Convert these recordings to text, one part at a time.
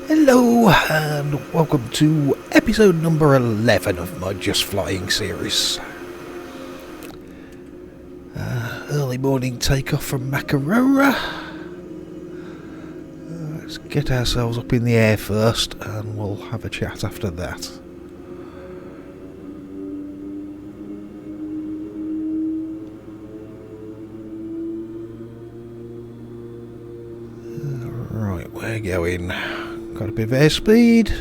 Hello and welcome to episode number 11 of my Just Flying series. Early morning takeoff from Makarora. Let's get ourselves up in the air first and we'll have a chat after that. Right, we're going. Got a bit of airspeed.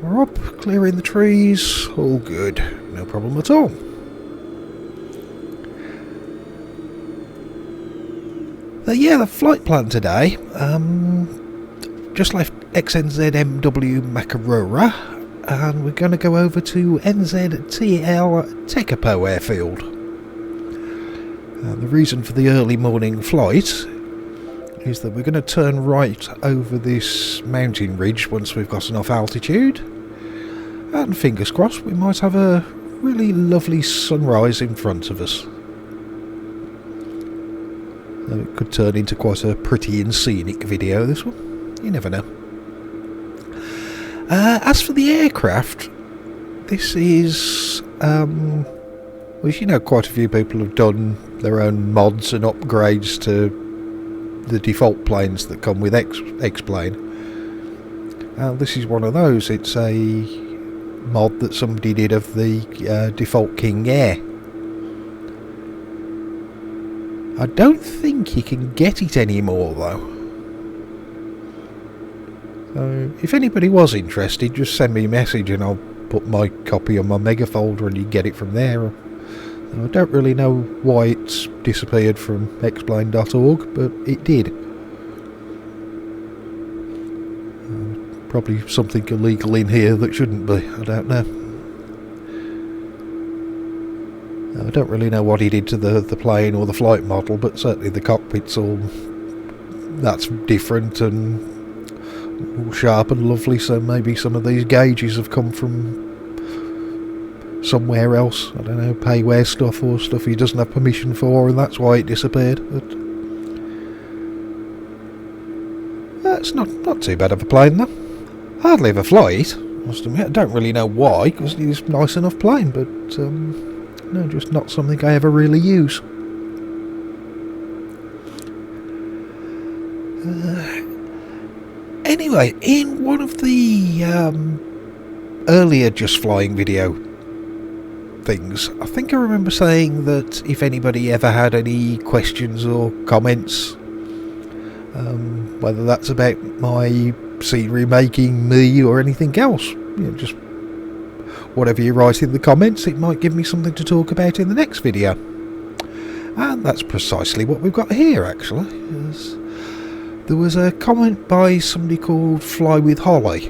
We're up, clearing the trees, all good, no problem at all. The flight plan today, just left XNZMW Makarora, and we're going to go over to NZTL Tekapo airfield. The reason for the early morning flight is that we're going to turn right over this mountain ridge once we've got enough altitude, and fingers crossed we might have a really lovely sunrise in front of us. It could turn into quite a pretty and scenic video, this one, you never know. As for the aircraft, this is which, quite a few people have done their own mods and upgrades to the default planes that come with X-Plane. This is one of those. It's a mod that somebody did of the default King Air. I don't think you can get it anymore though. So if anybody was interested, just send me a message and I'll put my copy on my mega folder and you can get it from there. I don't really know why it's disappeared from xplane.org, but it did. Probably something illegal in here that shouldn't be, I don't know. I don't really know what he did to the plane or the flight model, but certainly the cockpit's that's different and all sharp and lovely, so maybe some of these gauges have come from somewhere else, I don't know, payware stuff or stuff he doesn't have permission for, and that's why it disappeared. But it's not too bad of a plane though. Hardly ever fly it, I must admit. I don't really know why, because it's a nice enough plane, but no, just not something I ever really use. Anyway, in one of the earlier Just Flying video things, I think I remember saying that if anybody ever had any questions or comments, whether that's about my scenery making, me, or anything else, just whatever you write in the comments, it might give me something to talk about in the next video. And that's precisely what we've got here, actually. There was a comment by somebody called Fly with Holly,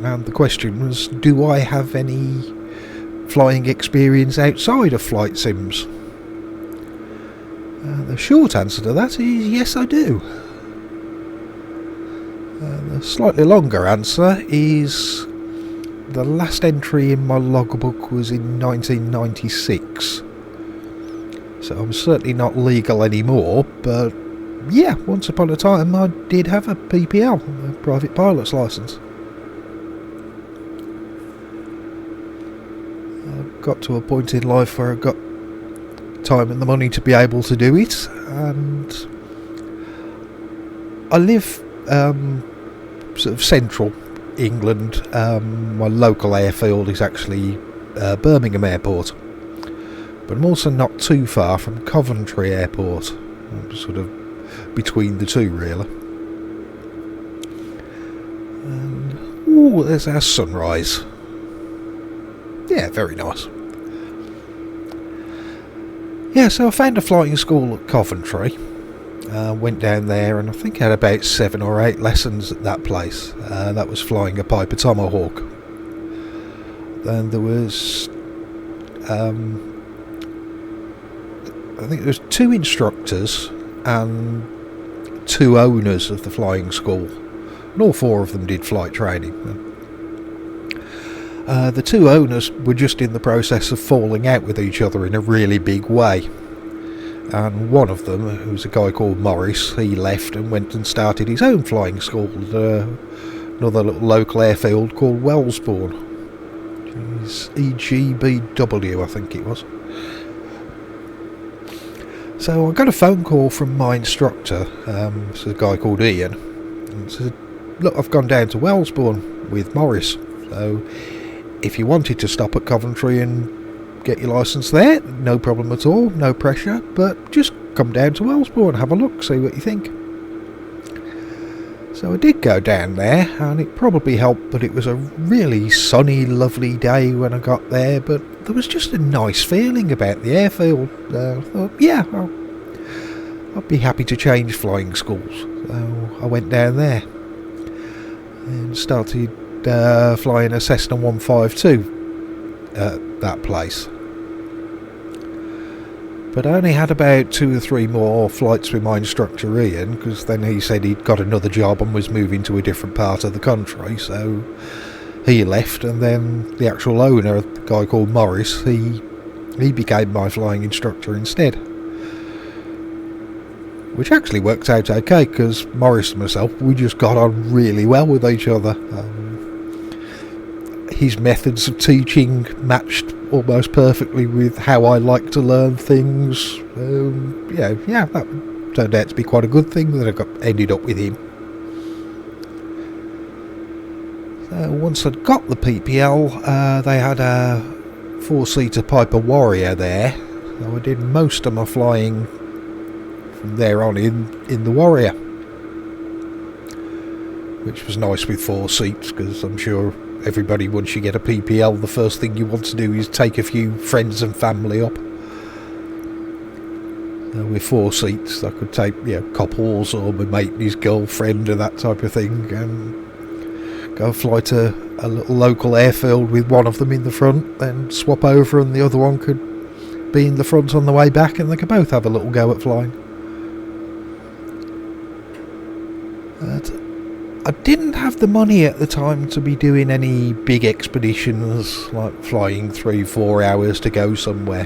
and the question was, do I have any flying experience outside of flight sims? The short answer to that is yes, I do. The slightly longer answer is the last entry in my logbook was in 1996, so I'm certainly not legal anymore, but yeah, once upon a time I did have a PPL, a private pilot's licence. Got to a point in life where I got time and the money to be able to do it, and I live sort of central England. My local airfield is actually Birmingham Airport, but I'm also not too far from Coventry Airport. I'm sort of between the two, really. And there's our sunrise. Yeah, very nice. Yeah, so I found a flying school at Coventry, went down there, and I think I had about 7 or 8 lessons at that place. That was flying a Piper Tomahawk. Then there was I think there was 2 instructors and 2 owners of the flying school, and all 4 of them did flight training. The 2 owners were just in the process of falling out with each other in a really big way, And one of them, who was a guy called Morris, he left and went and started his own flying school at another little local airfield called Wellesbourne. It's EGBW, I think it was. So I got a phone call from my instructor, it's a guy called Ian, and said, look, I've gone down to Wellesbourne with Morris, so if you wanted to stop at Coventry and get your licence there, no problem at all, no pressure, but just come down to Wellesbourne, have a look, see what you think. So I did go down there, and it probably helped that it was a really sunny, lovely day when I got there, but there was just a nice feeling about the airfield. I thought, yeah, I'd be happy to change flying schools. So I went down there and started flying a Cessna 152 at that place. But I only had about 2 or 3 more flights with my instructor Ian, because then he said he'd got another job and was moving to a different part of the country, so he left, and then the actual owner, a guy called Morris, he became my flying instructor instead. Which actually worked out okay, because Morris and myself, we just got on really well with each other. His methods of teaching matched almost perfectly with how I like to learn things. Yeah, that turned out to be quite a good thing that I ended up with him. So once I'd got the PPL, they had a 4-seater Piper Warrior there, so I did most of my flying from there on in the Warrior, which was nice with 4 seats, because I'm sure everybody, once you get a PPL, the first thing you want to do is take a few friends and family up. With 4 seats, I could take couples or my mate and his girlfriend and that type of thing, and go fly to a little local airfield with one of them in the front, then swap over and the other one could be in the front on the way back, and they could both have a little go at flying. I didn't have the money at the time to be doing any big expeditions, like flying 3-4 hours to go somewhere.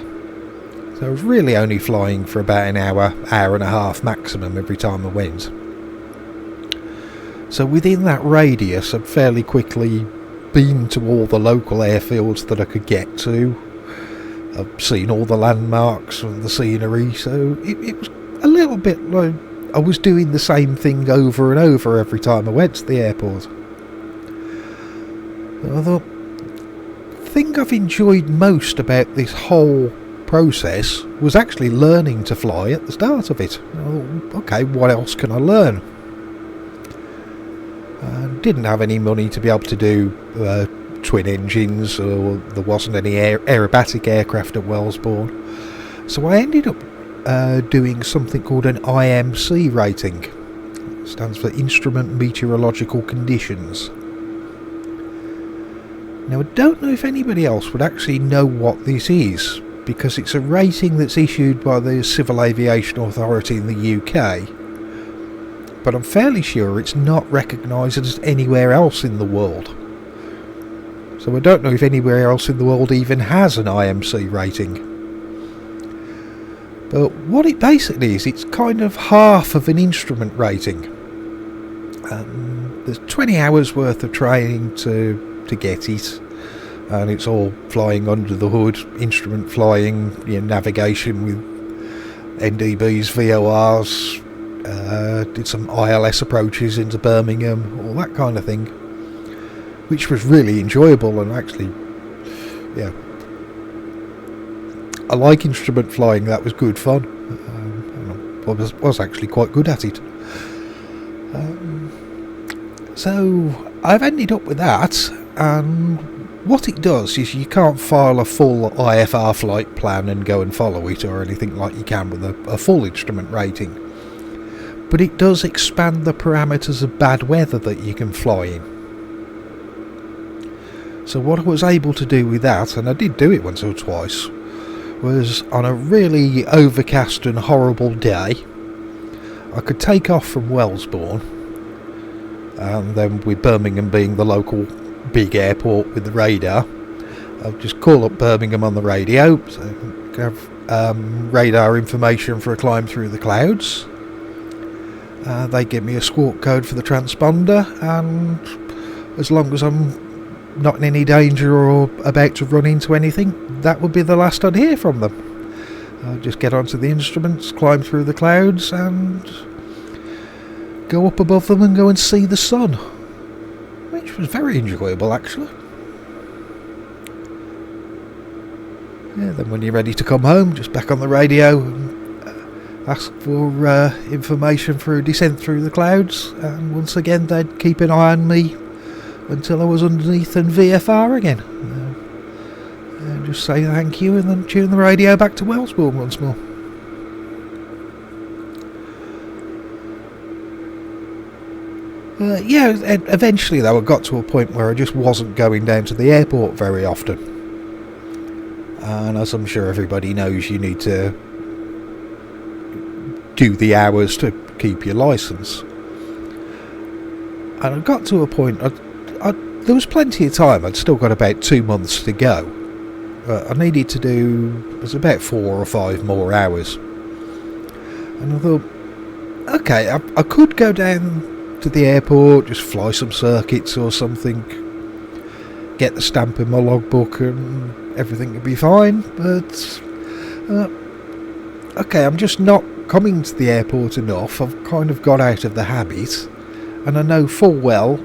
So I was really only flying for about an hour and a half maximum every time I went. So within that radius, I'd fairly quickly been to all the local airfields that I could get to. I've seen all the landmarks and the scenery, so it was a little bit like I was doing the same thing over and over every time I went to the airport. And I thought, the thing I've enjoyed most about this whole process was actually learning to fly at the start of it. I thought, okay, what else can I learn? I didn't have any money to be able to do twin engines, or there wasn't any aerobatic aircraft at Wellesbourne. So I ended up doing something called an IMC rating. It stands for Instrument Meteorological Conditions. Now, I don't know if anybody else would actually know what this is, because it's a rating that's issued by the Civil Aviation Authority in the UK, but I'm fairly sure it's not recognised as anywhere else in the world. So I don't know if anywhere else in the world even has an IMC rating. But what it basically is, it's kind of half of an instrument rating. There's 20 hours worth of training to get it, and it's all flying under the hood, instrument flying, navigation with NDBs, VORs, did some ILS approaches into Birmingham, all that kind of thing, which was really enjoyable. And actually, I like instrument flying. That was good fun. I was actually quite good at it. So I've ended up with that, and what it does is you can't file a full IFR flight plan and go and follow it or anything like you can with a full instrument rating. But it does expand the parameters of bad weather that you can fly in. So what I was able to do with that, and I did do it once or twice, was on a really overcast and horrible day, I could take off from Wellesbourne, and then with Birmingham being the local big airport with the radar, I'll just call up Birmingham on the radio, so I could have radar information for a climb through the clouds. They give me a squawk code for the transponder, and as long as I'm not in any danger or about to run into anything, that would be the last I'd hear from them. I'll just get onto the instruments, climb through the clouds, and go up above them and go and see the sun, which was very enjoyable actually. Yeah, then when you're ready to come home, just back on the radio and ask for information for a descent through the clouds, and once again they'd keep an eye on me until I was underneath and VFR again. And just say thank you and then tune the radio back to Wellsbourne once more. Eventually though I got to a point where I just wasn't going down to the airport very often. And as I'm sure everybody knows, you need to do the hours to keep your licence. And I got to a point, there was plenty of time, I'd still got about 2 months to go. I needed to do, it was about 4 or 5 more hours. And I thought, okay, I could go down to the airport, just fly some circuits or something, get the stamp in my logbook and everything would be fine, but okay, I'm just not coming to the airport enough. I've kind of got out of the habit, and I know full well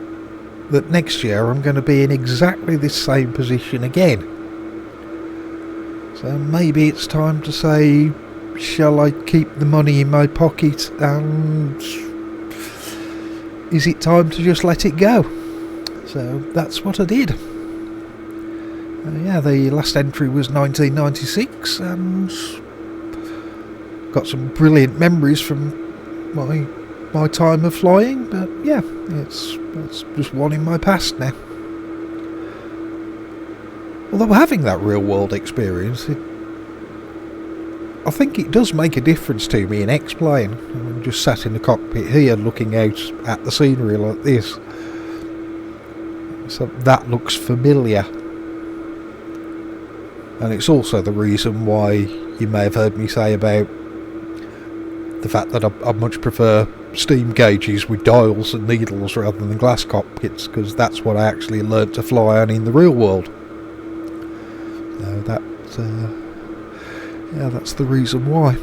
that next year I'm going to be in exactly this same position again. So maybe it's time to say, shall I keep the money in my pocket, and is it time to just let it go? So that's what I did. The last entry was 1996, and got some brilliant memories from my time of flying, but yeah, it's just one in my past now. Although having that real world experience, I think it does make a difference to me in X-Plane. I'm just sat in the cockpit here looking out at the scenery like this, so that looks familiar. And it's also the reason why you may have heard me say about the fact that I much prefer steam gauges with dials and needles rather than glass cockpits, because that's what I actually learnt to fly on in the real world. So that's the reason why.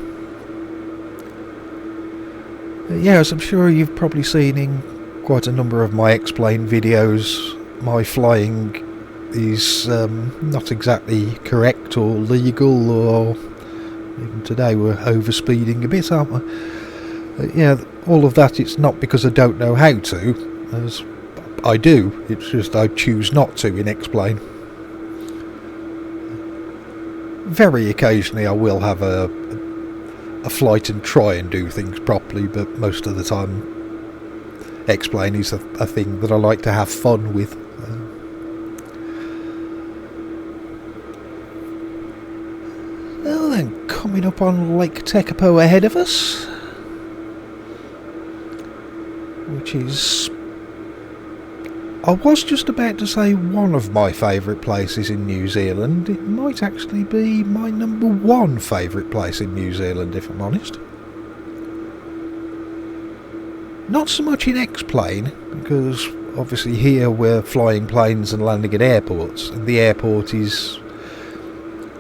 As I'm sure you've probably seen in quite a number of my X-Plane videos, my flying is not exactly correct or legal, or even today we're overspeeding a bit, aren't we? All of that, it's not because I don't know how to, as I do, it's just I choose not to in X-Plane. Very occasionally I will have a flight and try and do things properly, but most of the time X-Plane is a thing that I like to have fun with. Well then, coming up on Lake Tekapo ahead of us, which is, I was just about to say one of my favourite places in New Zealand. It might actually be my number 1 favourite place in New Zealand, if I'm honest. Not so much in X-Plane, because obviously here we're flying planes and landing at airports, and the airport is,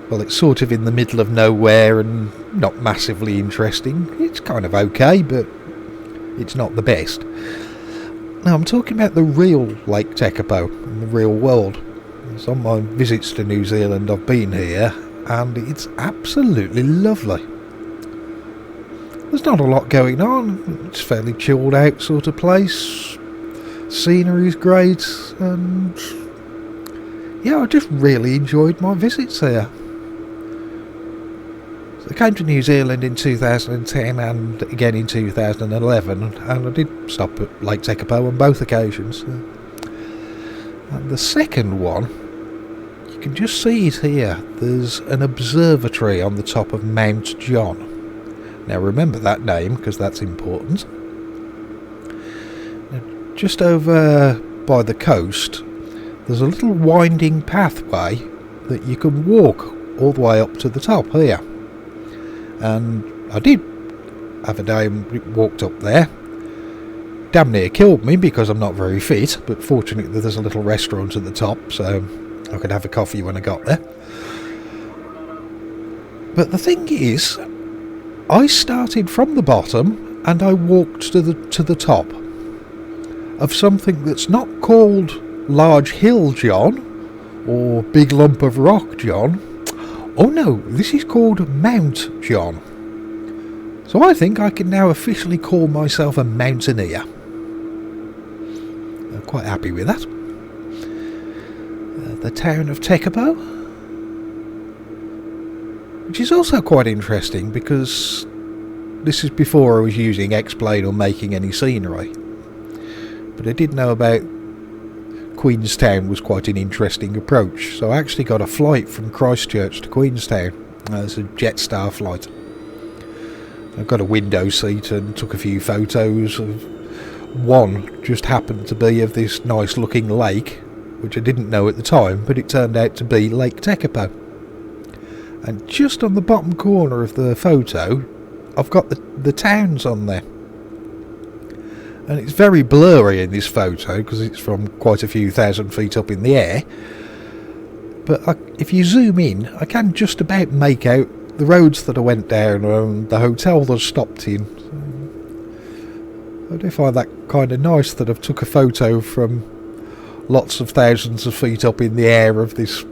well, it's sort of in the middle of nowhere and not massively interesting. It's kind of okay, but it's not the best. Now I'm talking about the real Lake Tekapo in the real world. So on my visits to New Zealand I've been here, and it's absolutely lovely. There's not a lot going on, it's a fairly chilled out sort of place, scenery's great, and I just really enjoyed my visits here. I came to New Zealand in 2010 and again in 2011, and I did stop at Lake Tekapo on both occasions. And the second one, you can just see it here. There's an observatory on the top of Mount John. Now remember that name, because that's important. Now, just over by the coast, there's a little winding pathway that you can walk all the way up to the top here. And I did have a day and walked up there. Damn near killed me because I'm not very fit, but fortunately there's a little restaurant at the top, so I could have a coffee when I got there. But the thing is, I started from the bottom and I walked to the top of something that's not called Large Hill John or Big Lump of Rock John. Oh no, this is called Mount John. So I think I can now officially call myself a mountaineer. I'm quite happy with that. The town of Tekapo, which is also quite interesting because this is before I was using X-Plane or making any scenery. But I did know about Queenstown was quite an interesting approach, so I actually got a flight from Christchurch to Queenstown as a Jetstar flight. I got a window seat and took a few photos of one just happened to be of this nice looking lake, which I didn't know at the time, but it turned out to be Lake Tekapo. And just on the bottom corner of the photo I've got the towns on there. And it's very blurry in this photo because it's from quite a few thousand feet up in the air. But if you zoom in, I can just about make out the roads that I went down and the hotel that I stopped in. So I do find that kind of nice that I've took a photo from lots of thousands of feet up in the air of this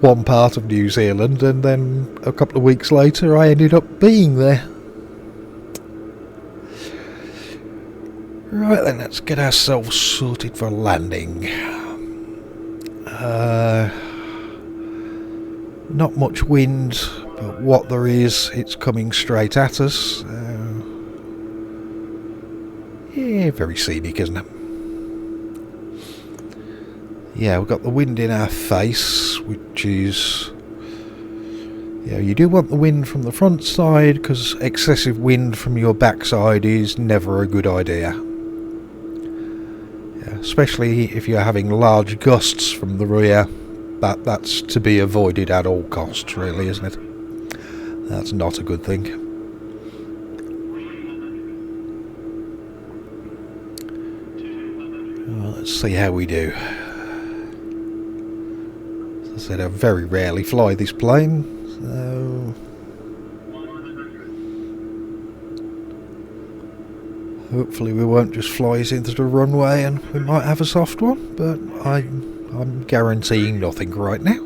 one part of New Zealand, and then a couple of weeks later I ended up being there. Right then, let's get ourselves sorted for landing. Not much wind, but what there is, it's coming straight at us. Yeah, very scenic, isn't it? Yeah, we've got the wind in our face, which is... Yeah, you do want the wind from the front side, because excessive wind from your backside is never a good idea. Yeah, especially if you're having large gusts from the rear. That's to be avoided at all costs, really, isn't it? That's not a good thing. Well, let's see how we do. As I said, I very rarely fly this plane, so... Hopefully we won't just fly us into the runway and we might have a soft one, but I'm guaranteeing nothing right now.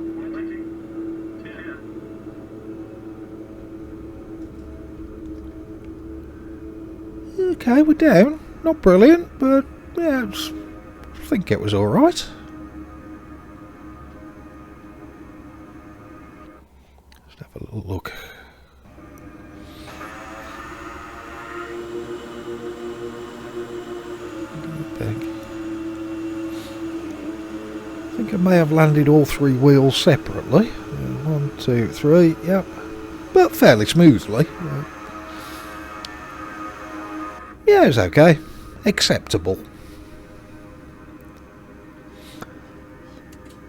Okay, we're down. Not brilliant, but yeah, I think it was alright. Let's have a little look. I think I may have landed all three wheels separately. 1, 2, 3, yep. But fairly smoothly. Yeah, it's okay. Acceptable.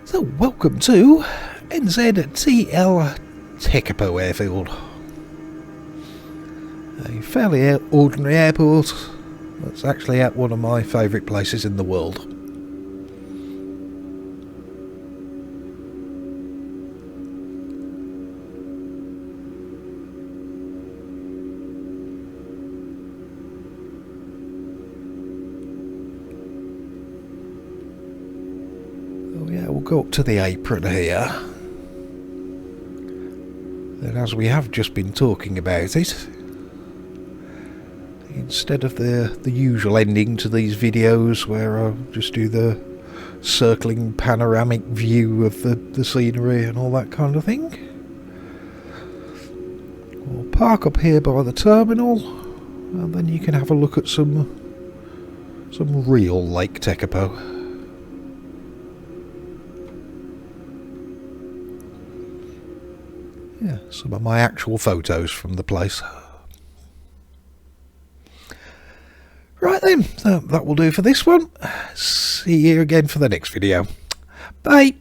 So, welcome to NZTL Tekapo Airfield. A fairly ordinary airport. That's actually at one of my favourite places in the world. We'll go up to the apron here. And as we have just been talking about it, instead of the usual ending to these videos where I'll just do the circling panoramic view of the scenery and all that kind of thing, we'll park up here by the terminal and then you can have a look at some real Lake Tekapo. Yeah, some of my actual photos from the place. Right then, so that will do for this one. See you again for the next video. Bye!